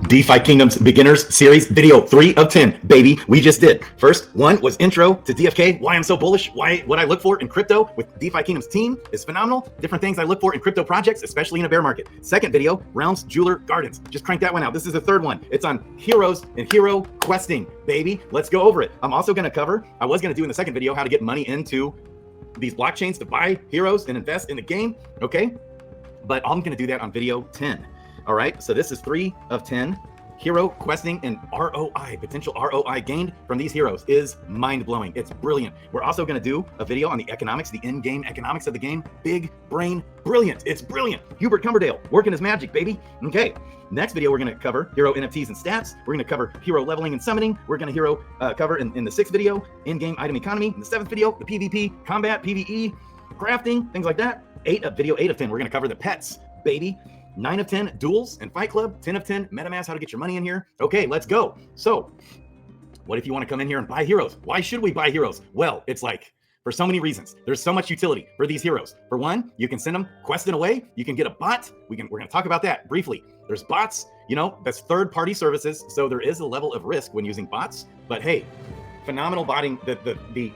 DeFi Kingdoms Beginners Series Video 3 of 10, baby. We just did. First one was intro to DFK, why I'm so bullish, what I look for in crypto with DeFi Kingdoms team is phenomenal. Different things I look for in crypto projects, especially in a bear market. Second video, Realms Jeweler Gardens. Just crank that one out. This is the third one. It's on heroes and hero questing, baby. Let's go over it. I'm also going to cover, I was going to do in the second video, how to get money into these blockchains to buy heroes and invest in the game, okay? But I'm going to do that on video 10. All right, so this is 3 of 10. Hero questing and ROI, potential ROI gained from these heroes is mind-blowing. It's brilliant. We're also going to do a video on the economics, the in-game economics of the game. Big brain, brilliant. It's brilliant. Hubert Cumberdale working his magic, baby. Okay, next video we're going to cover hero NFTs and stats. We're going to cover hero leveling and summoning. We're going to cover in the 6th video in-game item economy. In the 7th video, the PvP, combat, PvE, crafting, things like that. Video 8 of 10, we're going to cover the pets, baby. 9 of 10 duels and Fight Club, 10 of 10 MetaMask, how to get your money in here. Okay, let's go. So what if you want to come in here and buy heroes? Why should we buy heroes? Well, it's like for so many reasons. There's so much utility for these heroes. For one, you can send them questing away. You can get a bot. We're going to talk about that briefly. There's bots, that's third-party services. So there is a level of risk when using bots, but hey, phenomenal botting. The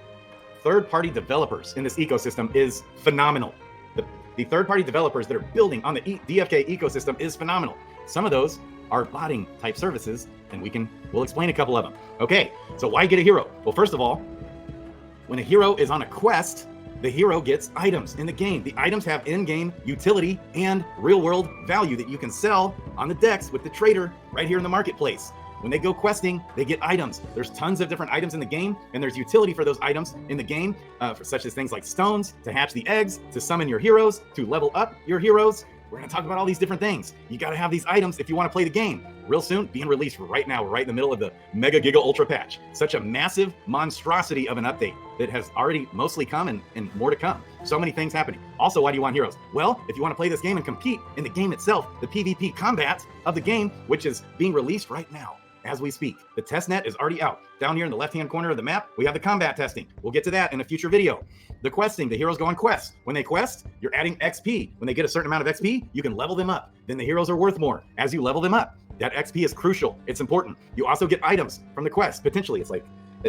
third-party developers in this ecosystem is phenomenal. The third-party developers that are building on the DFK ecosystem is phenomenal. Some of those are botting type services, and we'll explain a couple of them. Okay, so why get a hero? Well, first of all, when a hero is on a quest, the hero gets items in the game. The items have in-game utility and real-world value that you can sell on the DEX with the trader right here in the marketplace. When they go questing, they get items. There's tons of different items in the game, and there's utility for those items in the game, such as things like stones, to hatch the eggs, to summon your heroes, to level up your heroes. We're going to talk about all these different things. You got to have these items if you want to play the game. Real soon, being released right now. We're right in the middle of the Mega Giga Ultra patch. Such a massive monstrosity of an update that has already mostly come and more to come. So many things happening. Also, why do you want heroes? Well, if you want to play this game and compete in the game itself, the PvP combat of the game, which is being released right now as we speak. The testnet is already out. Down here in the left-hand corner of the map, we have the combat testing. We'll get to that in a future video. The questing, the heroes go on quests. When they quest, you're adding XP. When they get a certain amount of XP, you can level them up. Then the heroes are worth more as you level them up. That XP is crucial. It's important. You also get items from the quest. Potentially, it's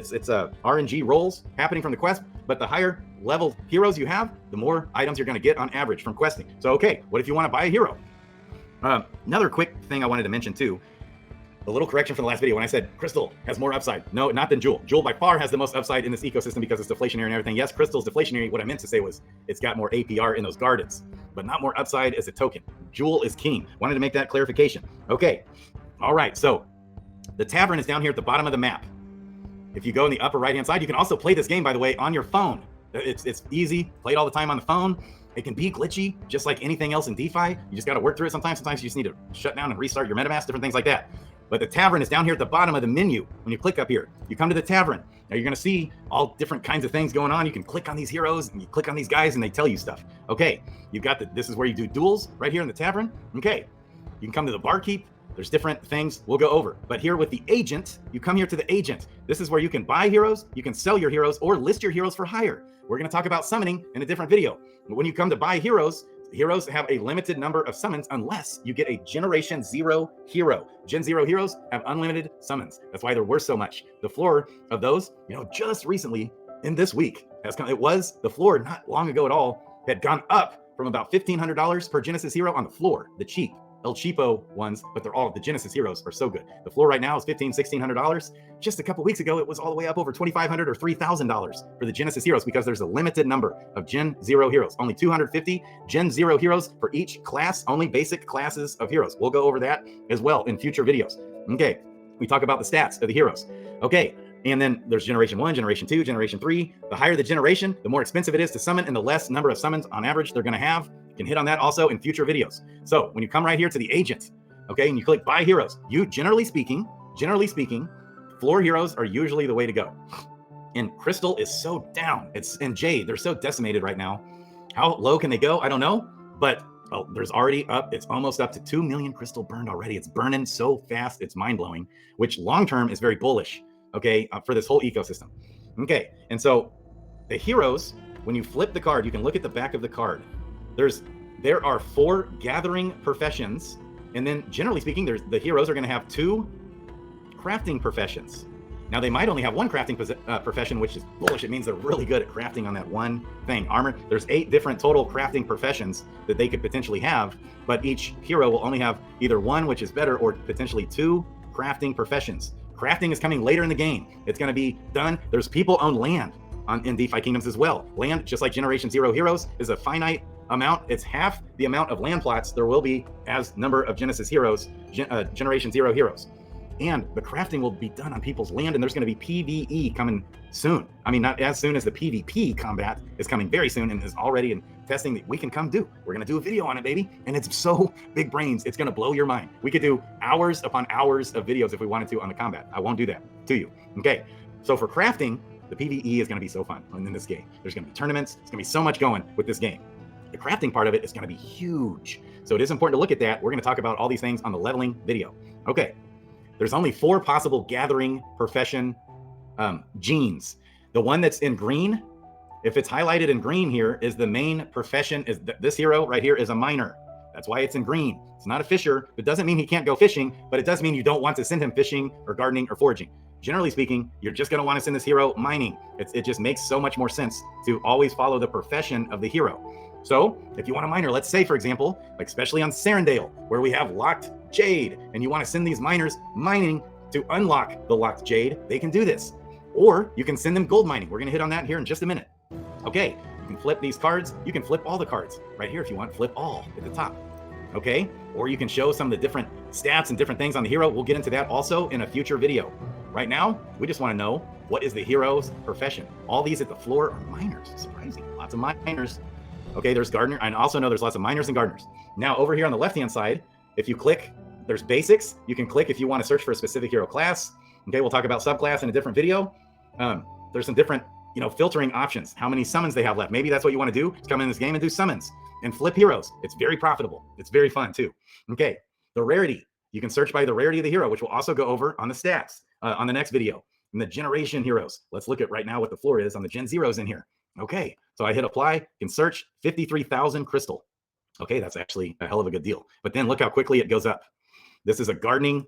RNG rolls happening from the quest, but the higher level heroes you have, the more items you're going to get on average from questing. So, okay, what if you want to buy a hero? Another quick thing I wanted to mention too, a little correction from the last video when I said Crystal has more upside. No, not than Jewel. Jewel by far has the most upside in this ecosystem because it's deflationary and everything. Yes, Crystal's deflationary. What I meant to say was it's got more APR in those gardens, but not more upside as a token. Jewel is king. Wanted to make that clarification. Okay. All right. So the tavern is down here at the bottom of the map. If you go in the upper right-hand side, you can also play this game, by the way, on your phone. It's easy. Play it all the time on the phone. It can be glitchy, just like anything else in DeFi. You just got to work through it sometimes. Sometimes you just need to shut down and restart your MetaMask, different things like that. But the tavern is down here at the bottom of the menu. When you click up here, you come to the tavern. Now you're going to see all different kinds of things going on. You can click on these heroes and you click on these guys and they tell you stuff. Okay, you've got this is where you do duels right here in the tavern. Okay, you can come to the barkeep. There's different things we'll go over. But here with the agent, you come here to the agent. This is where you can buy heroes, you can sell your heroes, or list your heroes for hire. We're going to talk about summoning in a different video. But when you come to buy heroes, heroes have a limited number of summons unless you get a Generation 0 hero. Gen 0 heroes have unlimited summons. That's why they're worth so much. The floor of those, just recently in this week, the floor not long ago at all, had gone up from about $1,500 per Genesis hero on the floor, the cheap. El Cheapo ones, but they're all the Genesis heroes are so good. The floor right now is $1,500–$1,600. Just a couple weeks ago, it was all the way up over $2,500 or $3,000 for the Genesis heroes because there's a limited number of Gen 0 heroes. Only 250 Gen 0 heroes for each class, only basic classes of heroes. We'll go over that as well in future videos. Okay, we talk about the stats of the heroes. Okay, and then there's Generation 1, Generation 2, Generation 3. The higher the generation, the more expensive it is to summon, and the less number of summons on average they're going to have. You can hit on that also in future videos. So when you come right here to the agent, okay, and you click buy heroes, generally speaking, floor heroes are usually the way to go. And Crystal is so down. And Jade, they're so decimated right now. How low can they go? I don't know, but there's already it's almost up to 2 million Crystal burned already. It's burning so fast, it's mind-blowing, which long-term is very bullish, okay, for this whole ecosystem. Okay, and so the heroes, when you flip the card, you can look at the back of the card. There are 4 gathering professions And then generally speaking, the heroes are going to have 2 crafting professions. Now they might only have 1 crafting profession, which is bullish. It means they're really good at crafting on that one thing. Armor, there's 8 different total crafting professions that they could potentially have, but each hero will only have either 1, which is better, or potentially 2 crafting professions. Crafting is coming later in the game. It's going to be done. There's people own land in DeFi Kingdoms as well. Land, just like Generation 0 heroes, is a finite amount. It's half the amount of land plots there will be as number of Genesis heroes, Generation 0 heroes. And the crafting will be done on people's land, and there's going to be PvE coming soon. I mean, not as soon as the PvP combat is coming very soon and is already in testing that we can come do. We're going to do a video on it, baby. And it's so big brains, it's going to blow your mind. We could do hours upon hours of videos if we wanted to on the combat. I won't do that to you. Okay. So for crafting, the PvE is going to be so fun in this game. There's going to be tournaments. There's going to be so much going with this game. The crafting part of it is going to be huge. So it is important to look at that. We're going to talk about all these things on the leveling video. Okay. There's only 4 possible gathering profession genes. The one that's in green, if it's highlighted in green here, is the main profession. Is this hero right here is a miner. That's why it's in green. It's not a fisher. It doesn't mean he can't go fishing, but it does mean you don't want to send him fishing or gardening or foraging. Generally speaking, you're just going to want to send this hero mining. It just makes so much more sense to always follow the profession of the hero. So if you want a miner, let's say, for example, like especially on Serendale, where we have locked jade, and you want to send these miners mining to unlock the locked jade, they can do this. Or you can send them gold mining. We're going to hit on that here in just a minute. Okay, you can flip these cards. You can flip all the cards right here if you want. Flip all at the top. Okay, or you can show some of the different stats and different things on the hero. We'll get into that also in a future video. Right now, we just want to know, what is the hero's profession? All these at the floor are miners. Surprising. Lots of miners. Okay, there's gardener. I also know there's lots of miners and gardeners. Now, over here on the left-hand side, if you click, there's basics. You can click if you want to search for a specific hero class. Okay, we'll talk about subclass in a different video. There's some different, filtering options. How many summons they have left. Maybe that's what you want to do. Just come in this game and do summons and flip heroes. It's very profitable. It's very fun too. Okay, the rarity. You can search by the rarity of the hero, which we'll also go over on the stats on the next video. And the generation heroes. Let's look at right now what the floor is on the Gen Zeros in here. Okay, so I hit apply, can search 53,000 crystal. Okay, that's actually a hell of a good deal. But then look how quickly it goes up. This is a gardening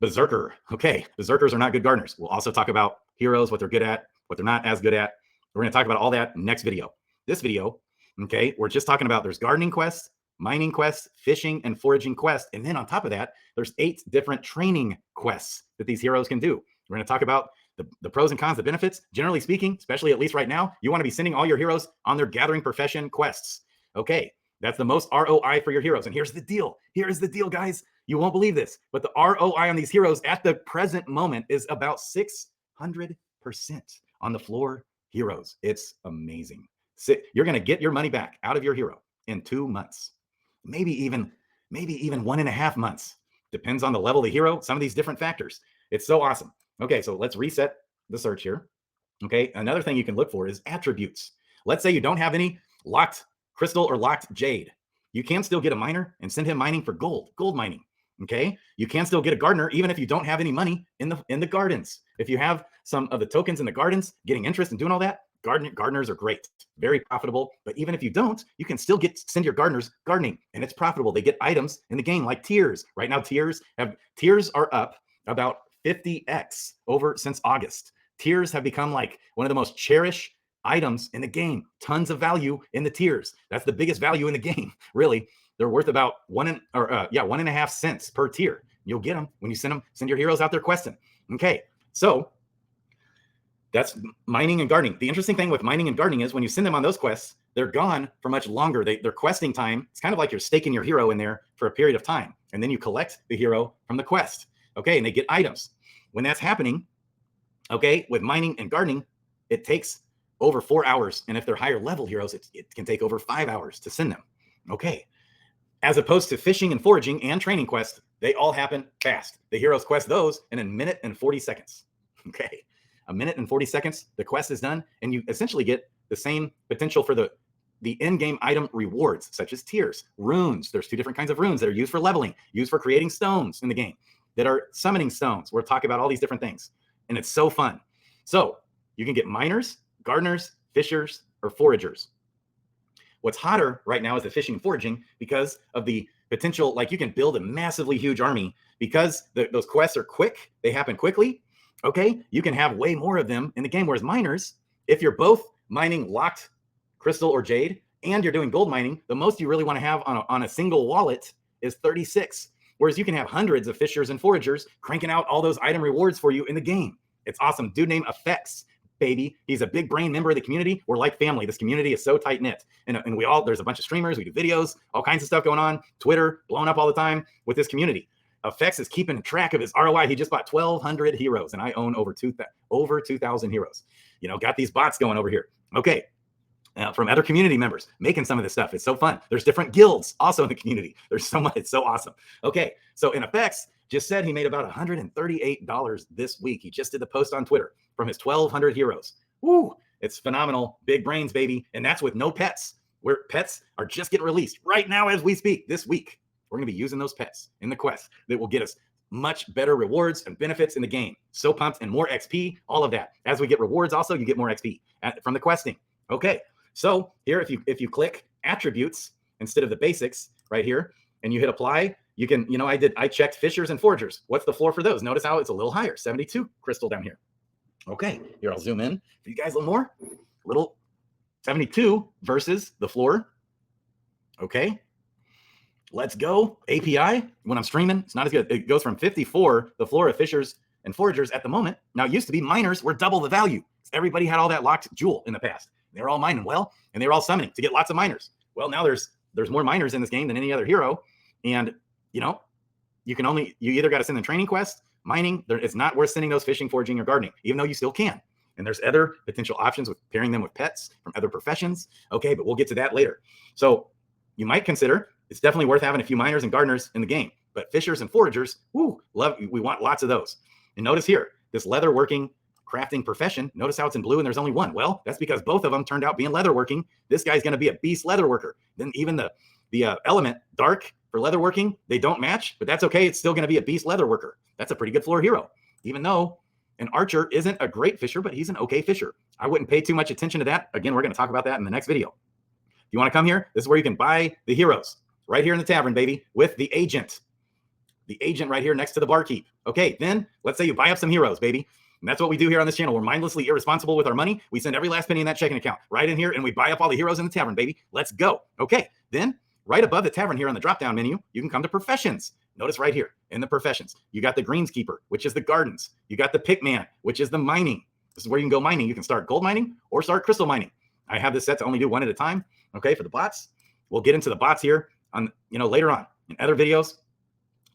berserker. Okay, berserkers are not good gardeners. We'll also talk about heroes, what they're good at, what they're not as good at. We're going to talk about all that next video. This video, okay, we're just talking about there's gardening quests, mining quests, fishing, and foraging quests. And then on top of that, there's 8 different training quests that these heroes can do. We're going to talk about the pros and cons, the benefits. Generally speaking, especially at least right now, you want to be sending all your heroes on their gathering profession quests. Okay, that's the most ROI for your heroes. And here's the deal. Here is the deal, guys. You won't believe this, but the ROI on these heroes at the present moment is about 600% on the floor heroes. It's amazing. You're going to get your money back out of your hero in 2 months, maybe even 1.5 months. Depends on the level of the hero, some of these different factors. It's so awesome. Okay, so let's reset the search here. Okay, another thing you can look for is attributes. Let's say you don't have any locked crystal or locked jade. You can still get a miner and send him mining for gold mining. Okay, you can still get a gardener even if you don't have any money in the gardens. If you have some of the tokens in the gardens, getting interest and doing all that, gardeners are great, very profitable. But even if you don't, you can still send your gardeners gardening, and it's profitable. They get items in the game like tiers. Right now, tiers are up about 50x over since August. Tiers have become like one of the most cherished items in the game. Tons of value in the tiers. That's the biggest value in the game, really. They're worth about 1.5 cents per tier. You'll get them when you send your heroes out there questing. Okay, so that's mining and gardening. The interesting thing with mining and gardening is when you send them on those quests, they're gone for much longer. Their questing time, it's kind of like you're staking your hero in there for a period of time, and then you collect the hero from the quest. Okay, and they get items. When that's happening, okay, with mining and gardening, it takes over 4 hours. And if they're higher level heroes, it can take over 5 hours to send them. Okay, as opposed to fishing and foraging and training quests, they all happen fast. The heroes quest those in a minute and 40 seconds. Okay, a minute and 40 seconds, the quest is done, and you essentially get the same potential for the in-game item rewards, such as tiers, runes. There's 2 different kinds of runes that are used for leveling, used for creating stones in the game, that are summoning stones. We're talking about all these different things, and it's so fun. So you can get miners, gardeners, fishers, or foragers. What's hotter right now is the fishing and foraging because of the potential, like you can build a massively huge army because those quests are quick. They happen quickly. Okay, you can have way more of them in the game. Whereas miners, if you're both mining locked crystal or jade and you're doing gold mining, the most you really want to have on a single wallet is 36. Whereas you can have hundreds of fishers and foragers cranking out all those item rewards for you in the game. It's awesome. Dude named Effects, baby. He's a big brain member of the community. We're like family. This community is so tight knit. And we all, there's a bunch of streamers. We do videos, all kinds of stuff going on. Twitter blowing up all the time with this community. Effects is keeping track of his ROI. He just bought 1,200 heroes, and I own over 2,000 heroes. You know, got these bots going over here. Okay. From other community members making some of this stuff. It's so fun. There's different guilds also in the community. There's so much. It's so awesome. Okay. So in Effects just said he made about $138 this week. He just did the post on Twitter from his 1,200 heroes. Woo. It's phenomenal. Big brains, baby. And that's with no pets, where pets are just getting released right now as we speak. This week, we're going to be using those pets in the quest that will get us much better rewards and benefits in the game. So pumped, and more XP, all of that. As we get rewards also, you get more XP from the questing. Okay. So here, if you click attributes instead of the basics right here, and you hit apply, you can, you know, I checked fishers and foragers. What's the floor for those? Notice how it's a little higher, 72 crystal down here. Okay, here I'll zoom in for you guys a little more. Little 72 versus the floor. Okay, let's go. API, when I'm streaming, it's not as good. It goes from 54, the floor of fishers and foragers at the moment. Now, it used to be miners were double the value. Everybody had all that locked jewel in the past. They were all mining well, and they were all summoning to get lots of miners. Well, now there's more miners in this game than any other hero. And, you know, you either got to send them training quests, mining. It's not worth sending those fishing, foraging, or gardening, even though you still can. And there's other potential options with pairing them with pets from other professions. Okay, but we'll get to that later. So you might consider it's definitely worth having a few miners and gardeners in the game. But fishers and foragers, we want lots of those. And notice here, this leather working crafting profession, notice how it's in blue and there's only one. Well, that's because both of them turned out being leatherworking. This guy's going to be a beast leather worker. Then even the element dark for leather working, they don't match, but that's okay. It's still going to be a beast leather worker. That's a pretty good floor hero, even though an archer isn't a great fisher, but he's an okay fisher. I wouldn't pay too much attention to that. Again, we're going to talk about that in the next video. If you want to come here, this is where you can buy the heroes right here in the tavern, baby, with the agent. The agent right here next to the barkeep. Okay, then let's say you buy up some heroes, baby. And that's what we do here on this channel. We're mindlessly irresponsible with our money. We send every last penny in that checking account right in here, and we buy up all the heroes in the tavern, baby. Let's go. Okay, then right above the tavern here on the drop-down menu, you can come to professions. Notice right here in the professions, you got the greenskeeper, which is the gardens. You got the pickman, which is the mining. This is where you can go mining. You can start gold mining or start crystal mining. I have this set to only do one at a time. Okay, for the bots. We'll get into the bots here on, later on in other videos.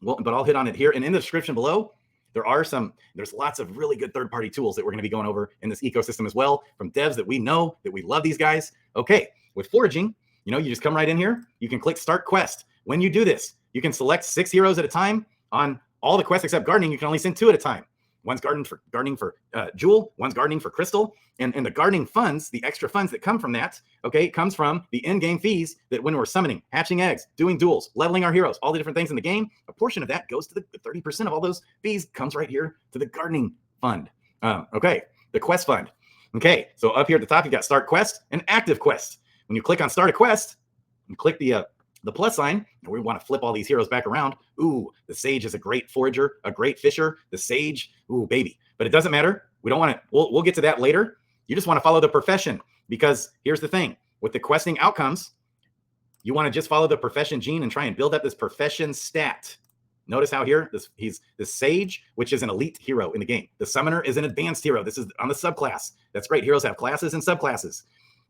Well, but I'll hit on it here. And in the description below, there's lots of really good third-party tools that we're going to be going over in this ecosystem as well, from devs that we know, that we love these guys. Okay, with foraging, you just come right in here. You can click Start Quest. When you do this, you can select 6 heroes at a time on all the quests except gardening. You can only send 2 at a time. One's gardening for jewel, one's gardening for crystal, and the gardening funds, the extra funds that come from that, okay, comes from the in-game fees that when we're summoning, hatching eggs, doing duels, leveling our heroes, all the different things in the game, a portion of that goes to the 30% of all those fees comes right here to the gardening fund. Okay, the quest fund. Okay, so up here at the top, you got Start Quest and Active Quest. When you click on Start a Quest, and click the plus sign, and we want to flip all these heroes back around. Ooh, the sage is a great forager, a great fisher. The sage, ooh, baby. But it doesn't matter. We don't want to, we'll get to that later. You just want to follow the profession, because here's the thing. With the questing outcomes, you want to just follow the profession gene and try and build up this profession stat. Notice how here, he's the sage, which is an elite hero in the game. The summoner is an advanced hero. This is on the subclass. That's great. Heroes have classes and subclasses,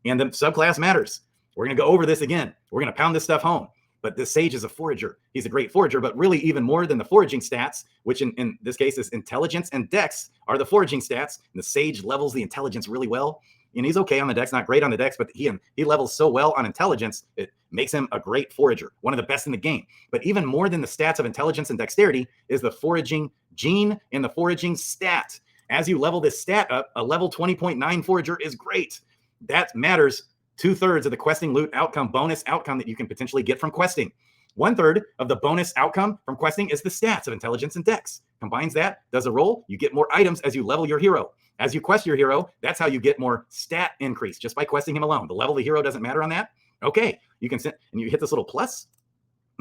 and the subclass matters. We're going to go over this again. We're going to pound this stuff home. But this sage is a forager. He's a great forager, but really even more than the foraging stats, which in this case is intelligence and dex are the foraging stats. And the sage levels the intelligence really well. And he's okay on the dex, not great on the dex, but he levels so well on intelligence, it makes him a great forager, one of the best in the game. But even more than the stats of intelligence and dexterity is the foraging gene and the foraging stat. As you level this stat up, a level 20.9 forager is great. That matters. 2/3 of the questing loot outcome, bonus outcome that you can potentially get from questing. 1/3 of the bonus outcome from questing is the stats of intelligence and dex. Combines that, does a roll, you get more items as you level your hero. As you quest your hero, that's how you get more stat increase, just by questing him alone. The level of the hero doesn't matter on that. Okay, you can send, and you hit this little plus.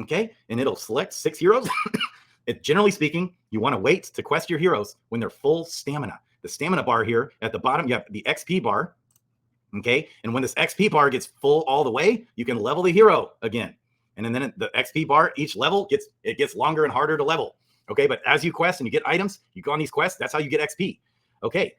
Okay, and it'll select 6 heroes. Generally speaking, you want to wait to quest your heroes when they're full stamina. The stamina bar here at the bottom, you have the XP bar. Okay, and when this XP bar gets full all the way, you can level the hero again. And then the XP bar, each level gets longer and harder to level. Okay, but as you quest and you get items, you go on these quests, that's how you get XP. Okay,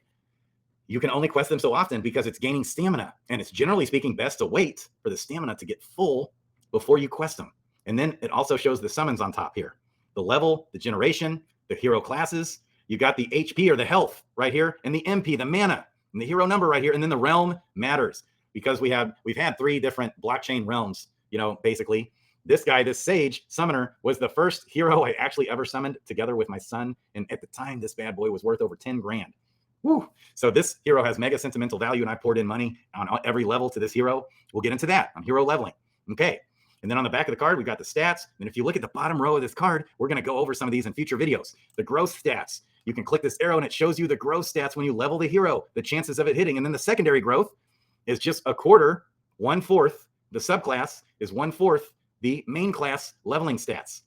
you can only quest them so often because it's gaining stamina. And it's generally speaking best to wait for the stamina to get full before you quest them. And then it also shows the summons on top here. The level, the generation, the hero classes. You got the HP or the health right here, and the MP, the mana, and the hero number right here. And then the realm matters because we've had 3 different blockchain realms, basically. This guy, this Sage Summoner, was the first hero I actually ever summoned together with my son. And at the time, this bad boy was worth over 10 grand. Woo. So this hero has mega sentimental value, and I poured in money on every level to this hero. We'll get into that on hero leveling. Okay. And then on the back of the card, we got the stats. And if you look at the bottom row of this card, we're going to go over some of these in future videos. The gross stats. You can click this arrow and it shows you the gross stats when you level the hero, the chances of it hitting. And then the secondary growth is just a quarter, 1/4. The subclass is 1/4 the main class leveling stats.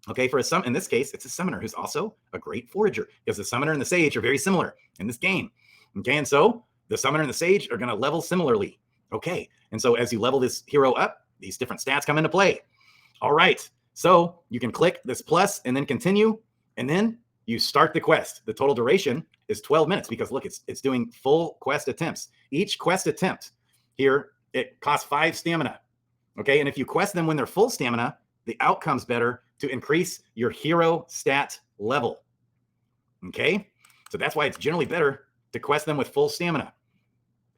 Okay, in this case, it's a summoner who's also a great forager because the summoner and the sage are very similar in this game. Okay, and so the summoner and the sage are going to level similarly. Okay, and so as you level this hero up, these different stats come into play. All right, so you can click this plus and then continue, and then you start the quest. The total duration is 12 minutes because look, it's doing full quest attempts. Each quest attempt here, it costs 5 stamina. Okay, and if you quest them when they're full stamina, the outcome's better to increase your hero stat level. Okay, so that's why it's generally better to quest them with full stamina.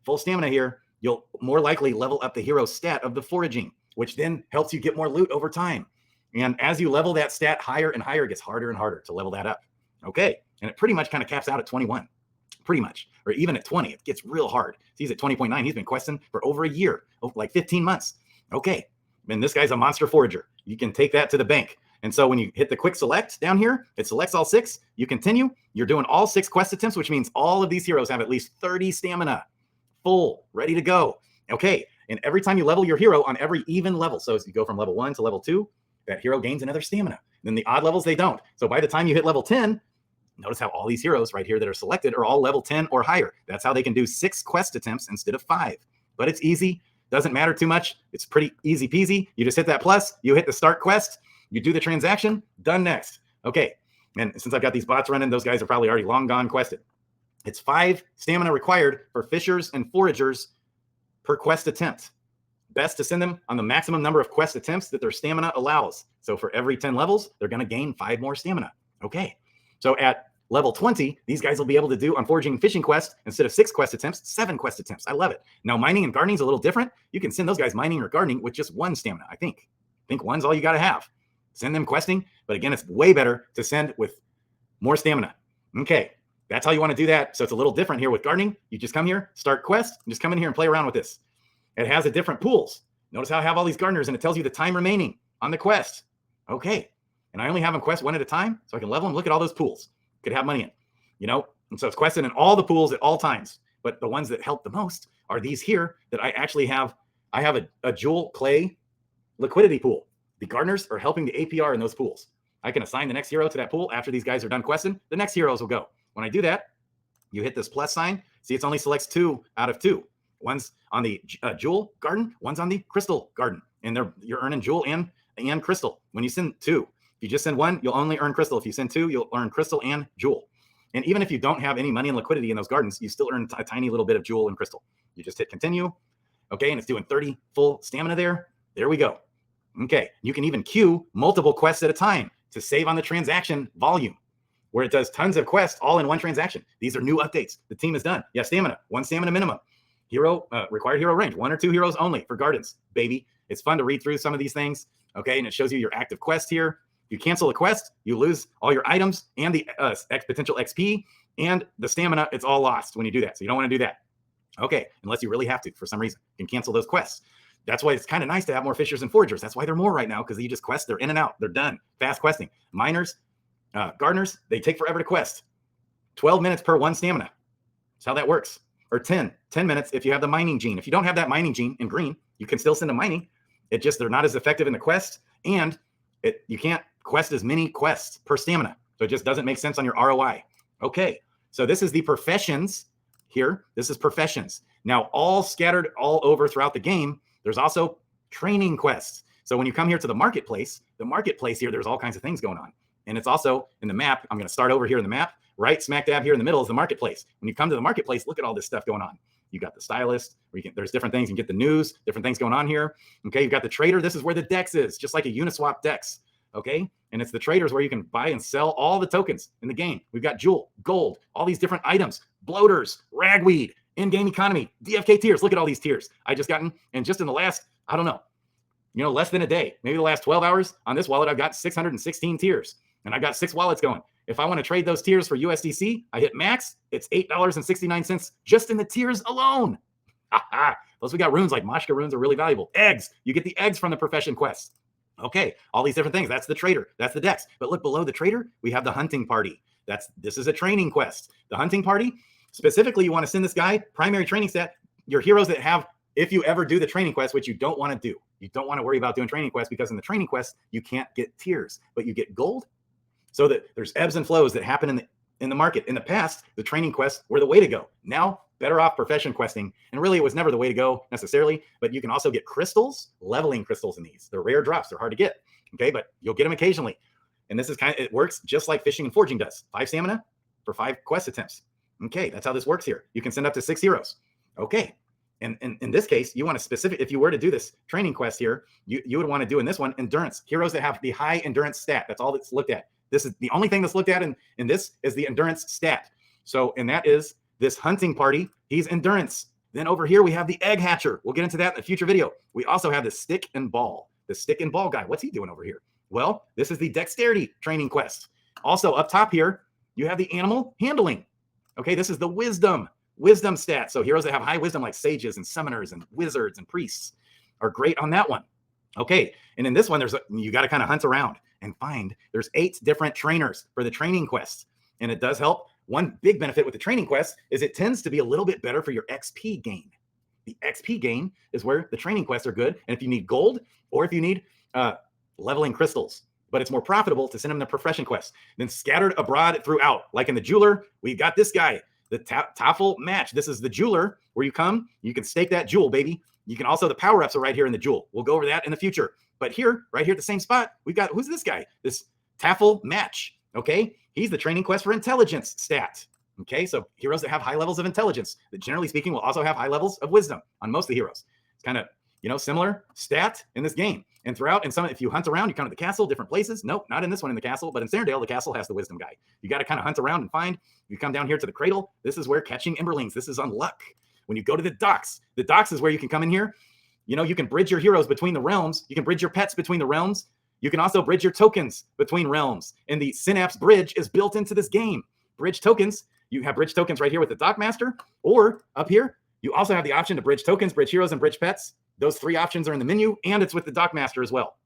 Full stamina here, you'll more likely level up the hero stat of the foraging, which then helps you get more loot over time. And as you level that stat higher and higher, it gets harder and harder to level that up. Okay, and it pretty much kind of caps out at 21, pretty much, or even at 20. It gets real hard. He's at 20.9. He's been questing for over a year, like 15 months. Okay, and this guy's a monster forager. You can take that to the bank. And so when you hit the quick select down here, it selects all 6. You continue. You're doing all 6 quest attempts, which means all of these heroes have at least 30 stamina, full, ready to go. Okay, and every time you level your hero on every even level, so as you go from level 1 to level 2, that hero gains another stamina. And then the odd levels, they don't. So by the time you hit level 10, notice how all these heroes right here that are selected are all level 10 or higher. That's how they can do 6 quest attempts instead of 5. But it's easy. Doesn't matter too much. It's pretty easy peasy. You just hit that plus, you hit the start quest, you do the transaction, done next. Okay, and since I've got these bots running, those guys are probably already long gone quested. It's 5 stamina required for fishers and foragers per quest attempt. Best to send them on the maximum number of quest attempts that their stamina allows. So for every 10 levels, they're going to gain 5 more stamina. Okay, so at level 20, these guys will be able to do on foraging and fishing quests, instead of 6 quest attempts, 7 quest attempts. I love it. Now, mining and gardening is a little different. You can send those guys mining or gardening with just 1 stamina, I think. I think 1's all you got to have. Send them questing, but again, it's way better to send with more stamina. Okay, that's how you want to do that. So it's a little different here with gardening. You just come here, start quest, and just come in here and play around with this. It has a different pools. Notice how I have all these gardeners, and it tells you the time remaining on the quest. Okay, and I only have them quest 1 at a time, so I can level them. Look at all those pools. Could have money in, and so it's quested in all the pools at all times. But the ones that help the most are these here that I actually have. I have a Jewel KLAY liquidity pool. The gardeners are helping the APR in those pools. I can assign the next hero to that pool after these guys are done questing. The next heroes will go. When I do that, you hit this plus sign. See, it only selects 2 out of 2. One's on the Jewel garden, one's on the Crystal garden, and you're earning Jewel and Crystal. When you send 2, if you just send 1, you'll only earn Crystal. If you send 2, you'll earn Crystal and Jewel. And even if you don't have any money and liquidity in those gardens, you still earn a tiny little bit of Jewel and Crystal. You just hit continue. Okay, and it's doing 30 full stamina there. There we go. Okay, you can even queue multiple quests at a time to save on the transaction volume, where it does tons of quests all in one transaction. These are new updates the team has done. Yeah, stamina, 1 stamina minimum. Hero, required hero range, 1 or 2 heroes only for gardens, baby. It's fun to read through some of these things. Okay, and it shows you your active quest here. If you cancel a quest, you lose all your items and the potential XP and the stamina. It's all lost when you do that. So you don't want to do that. Okay, unless you really have to for some reason. You can cancel those quests. That's why it's kind of nice to have more fishers and foragers. That's why they're more right now, because you just quest. They're in and out. They're done. Fast questing. Miners, gardeners, they take forever to quest. 12 minutes per 1 stamina. That's how that works. Or 10 minutes if you have the mining gene. If you don't have that mining gene in green, you can still send them mining. They're not as effective in the quest, and You can't quest as many quests per stamina. So it just doesn't make sense on your ROI. Okay, so this is the professions here. This is professions. Now, all scattered all over throughout the game, there's also training quests. So when you come here to the marketplace here, there's all kinds of things going on. And it's also in the map. I'm going to start over here in the map. Right smack dab here in the middle is the marketplace. When you come to the marketplace, look at all this stuff going on. You got the stylist, where there's different things. You can get the news, different things going on here. Okay, you've got the trader. This is where the DEX is, just like a Uniswap DEX. Okay, and it's the traders where you can buy and sell all the tokens in the game. We've got jewel, gold, all these different items, bloaters, ragweed, in-game economy, DFK tiers. Look at all these tiers I just gotten. And just in the last, I don't know, less than a day, maybe the last 12 hours on this wallet, I've got 616 tiers. And I've got 6 wallets going. If I want to trade those tiers for USDC, I hit max. It's $8.69 just in the tiers alone. Plus, we got runes like Mashka runes are really valuable. Eggs. You get the eggs from the profession quests. Okay, all these different things. That's the trader. That's the DEX. But look below the trader, we have the hunting party. This is a training quest. The hunting party, specifically, you want to send this guy primary training stat. Your heroes that have, if you ever do the training quest, which you don't want to do. You don't want to worry about doing training quests because in the training quest, you can't get tiers, but you get gold. So that there's ebbs and flows that happen in the market. In the past, the training quests were the way to go. Now, better off profession questing. And really, it was never the way to go necessarily. But you can also get crystals, leveling crystals in these. They're rare drops. They're hard to get. Okay, but you'll get them occasionally. And this is it works just like fishing and forging does. 5 stamina for 5 quest attempts. Okay, that's how this works here. You can send up to 6 heroes. Okay. And in this case, you want to if you were to do this training quest here, you would want to do in this one, endurance. Heroes that have the high endurance stat. That's all that's looked at. This is the only thing that's looked at in this is the endurance stat. So, and that is this hunting party. He's endurance. Then over here, we have the egg hatcher. We'll get into that in a future video. We also have the stick and ball. The stick and ball guy. What's he doing over here? Well, this is the dexterity training quest. Also up top here, you have the animal handling. Okay, this is the wisdom stat. So heroes that have high wisdom like sages and summoners and wizards and priests are great on that one. Okay, and in this one, you got to kind of hunt around and find. There's 8 different trainers for the training quests, and it does help. One big benefit with the training quest is it tends to be a little bit better for your XP gain. The XP gain is where the training quests are good, and if you need gold or if you need leveling crystals, but it's more profitable to send them the profession quests. Then scattered abroad throughout, like in the jeweler, we got this guy, the Tafel match. This is the jeweler where you come, you can stake that jewel, baby. You can also, the power-ups are right here in the jewel. We'll go over that in the future. But here, right here at the same spot, we've got, who's this guy? This Tafel match, okay? He's the training quest for intelligence stat, okay? So heroes that have high levels of intelligence, that generally speaking will also have high levels of wisdom on most of the heroes. It's kind of, similar stat in this game. And throughout, if you hunt around, you come to the castle, different places. Nope, not in this one in the castle, but in Sarendale, the castle has the wisdom guy. You got to kind of hunt around and find. You come down here to the cradle. This is where catching Emberlings. This is on luck. When you go to the docks is where you can come in here. You can bridge your heroes between the realms. You can bridge your pets between the realms. You can also bridge your tokens between realms. And the Synapse bridge is built into this game. Bridge tokens. You have bridge tokens right here with the Dockmaster. Or up here, you also have the option to bridge tokens, bridge heroes, and bridge pets. Those 3 options are in the menu, and it's with the Dockmaster as well.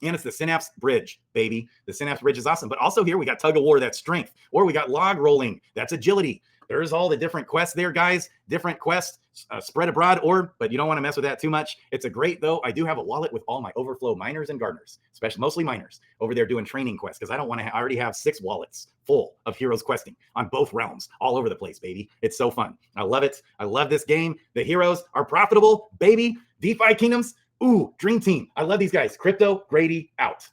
And it's the Synapse bridge, baby. The Synapse bridge is awesome. But also here, we got tug of war, that's strength. Or we got log rolling, that's agility. There's all the different quests there, guys. Different quests spread abroad, but you don't want to mess with that too much. It's a great, though. I do have a wallet with all my overflow miners and gardeners, especially mostly miners over there doing training quests because I don't want to. I already have 6 wallets full of heroes questing on both realms, all over the place, baby. It's so fun. I love it. I love this game. The heroes are profitable, baby. DeFi Kingdoms. Ooh, dream team. I love these guys. Crypto Grady out.